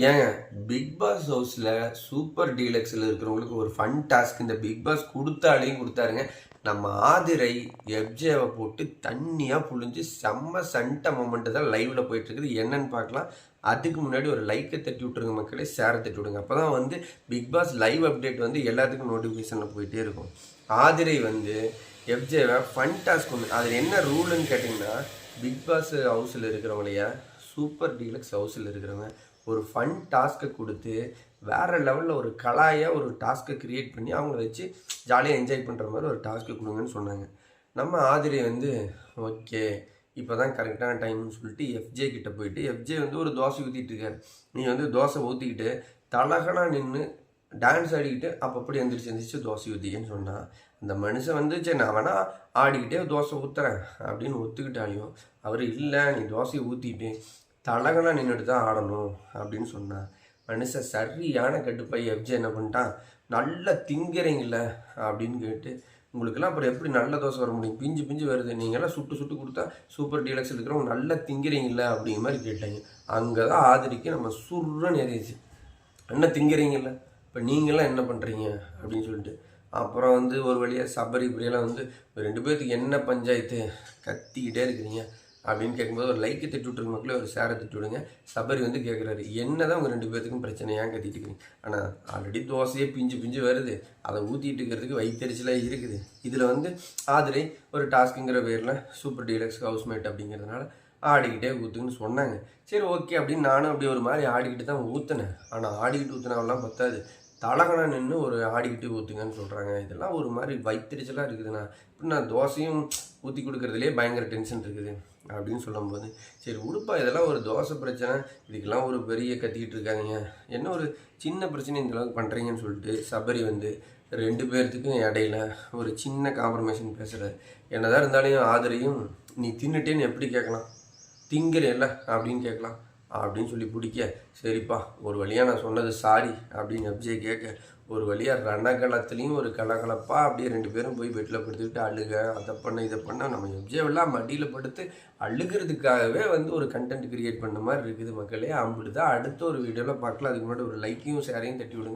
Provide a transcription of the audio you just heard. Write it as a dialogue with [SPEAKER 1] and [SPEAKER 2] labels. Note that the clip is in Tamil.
[SPEAKER 1] ஏங்க பிக் பாஸ் ஹவுஸில் சூப்பர் டீலக்ஸில் இருக்கிறவங்களுக்கு ஒரு ஃபன் டாஸ்க் இந்த பிக் பாஸ் கொடுத்தாலையும் கொடுத்தாருங்க. நம்ம ஆதிரை எஃப்ஜேவை போட்டு தண்ணியாக புழிஞ்சு செம்ம சண்டை மொமெண்ட்டு தான் லைவில் போயிட்டுருக்குது. என்னன்னு பார்க்கலாம். அதுக்கு முன்னாடி ஒரு லைக்கை தட்டி விட்ருங்க மக்களே, ஷேரை தட்டி விடுங்க. அப்போ தான் வந்து பிக் பாஸ் லைவ் அப்டேட் வந்து எல்லாத்துக்கும் நோட்டிஃபிகேஷனில் போயிட்டே இருக்கும். ஆதிரை வந்து எஃப்ஜேவை ஃபன் டாஸ்க் ஒன்று, அதில் என்ன ரூலுன்னு கேட்டிங்கன்னா, பிக் பாஸ் ஹவுஸில் இருக்கிறவங்களையா சூப்பர் டீலக்ஸ் ஹவுஸில் இருக்கிறவங்க ஒரு ஃபன் டாஸ்க்கை கொடுத்து வேறு லெவலில் ஒரு கலாயாக ஒரு டாஸ்க்கை க்ரியேட் பண்ணி அவங்கள வச்சு ஜாலியாக என்ஜாய் பண்ணுற மாதிரி ஒரு டாஸ்க்கு கொடுங்கன்னு சொன்னாங்க. நம்ம ஆதிரை வந்து ஓகே இப்போ தான் கரெக்டான டைம்னு சொல்லிட்டு எஃப்ஜே கிட்டே போயிட்டு, எஃப்ஜே வந்து ஒரு தோசை ஊற்றிட்டு இருக்காரு. நீ வந்து தோசை ஊற்றிக்கிட்டு தலகனாக நின்று டான்ஸ் ஆடிக்கிட்டு அப்படி எந்திரிச்சு தோசை ஊற்றிக்கன்னு சொன்னான். அந்த மனுஷன் வந்து சரி நான் வேணா ஆடிக்கிட்டே தோசை ஊற்றுறேன் அப்படின்னு ஒத்துக்கிட்டாலையும் அவர் இல்லை, நீ தோசையை ஊற்றிட்டு தலகனாக நின்றுட்டு தான் ஆடணும் அப்படின்னு சொன்னான். மனுஷன் சரியான கட்டுப்பாய் எஃப்ஜே என்ன பண்ணிட்டான், நல்ல திங்கிறீங்கள அப்படின்னு கேட்டு, உங்களுக்கெல்லாம் அப்புறம் எப்படி நல்ல தோசை வர முடியும், பிஞ்சு பிஞ்சு வருது, நீங்கள்லாம் சுட்டு சுட்டு கொடுத்தா சூப்பர் டீலக்ஸ் இருக்கிறவங்க நல்லா திங்கிறீங்கள அப்படிங்கிற மாதிரி கேட்டாங்க. அங்கே தான் ஆதரிக்க நம்ம சுருன்னு ஏறிச்சு. என்ன திங்கிறீங்கள, இப்போ நீங்களாம் என்ன பண்ணுறீங்க அப்படின்னு சொல்லிட்டு அப்புறம் வந்து ஒரு வழியாக சபரி இப்படியெல்லாம் வந்து 2 பேர்த்துக்கு என்ன பஞ்சாயத்து கத்திக்கிட்டே இருக்கிறீங்க அப்படின்னு கேட்கும்போது ஒரு லைக்கை தட்டி விட்டுருங்க மக்களே, ஒரு ஷேரை தட்டி விடுங்க. சபரி வந்து கேட்குறாரு, என்ன தான் உங்கள் 2 பேர்த்துக்கும் பிரச்சனை, ஏன் கத்திட்டு இருக்கிறீங்க? ஆனால் ஆல்ரெடி தோசையே பிஞ்சு பிஞ்சு வருது, அதை ஊற்றிட்டு இருக்கிறதுக்கு வயிற்றுச்சலாக இருக்குது. இதில் வந்து ஆதிரை ஒரு டாஸ்க்குங்கிற பேரில் சூப்பர் டீலக்ஸ் ஹவுஸ்மேட் அப்படிங்கிறதுனால ஆடிக்கிட்டே ஊற்றுன்னு சொன்னாங்க. சரி ஓகே அப்படின்னு நானும் அப்படி ஒரு மாதிரி ஆடிக்கிட்டு தான் ஊற்றுனேன். ஆனால் ஆடிக்கிட்டு ஊற்றுனாவெல்லாம் பத்தாது, தலகனா நின்று ஒரு ஆடிக்கிட்டு ஊற்றுங்கன்னு சொல்கிறாங்க. இதெல்லாம் ஒரு மாதிரி வயிற்றுச்சலாக இருக்குதுண்ணா. இப்படி நான் தோசையும் ஊற்றி கொடுக்குறதுலேயே பயங்கர டென்ஷன் இருக்குது அப்படின்னு சொல்லும்போது, சரி உடுப்பா இதெல்லாம் ஒரு தோசை பிரச்சனை, இதுக்கெல்லாம் ஒரு பெரிய கத்திக்கிட்டு இருக்காங்க, என்ன ஒரு சின்ன பிரச்சனை இந்த அளவுக்கு பண்ணுறீங்கன்னு சொல்லிட்டு சபரி வந்து 2 பேர்த்துக்கும் இடையில ஒரு சின்ன காம்ப்ரமைஷன் பேசுகிறார். என்னதான் இருந்தாலும் ஆதரையும் நீ தின்னுட்டேன்னு எப்படி கேட்கலாம், திங்கிறேல்ல அப்படின்னு கேட்கலாம் அப்படின்னு சொல்லி பிடிக்க, சரிப்பா ஒரு வழியாக நான் சொன்னது சாரி அப்படின்னு எஃப்ஜே கேட்க, ஒரு வழியாக ரணகலத்துலேயும் ஒரு கலகலப்பாக அப்படியே 2 பேரும் போய் பெட்டில் படுத்துக்கிட்டு அழுக, அதை பண்ண இதை பண்ண நம்ம எஃப்ஜேவெல்லாம் மடியில் படுத்து அழுகிறதுக்காகவே வந்து ஒரு கண்டென்ட் கிரியேட் பண்ண மாதிரி இருக்குது மக்களே. அம்பிட்டு தான் அடுத்த ஒரு வீடியோவில் பார்க்கலாம். அதுக்கு முன்னாடி ஒரு லைக்கையும் ஷேரையும் தட்டி விடுங்க.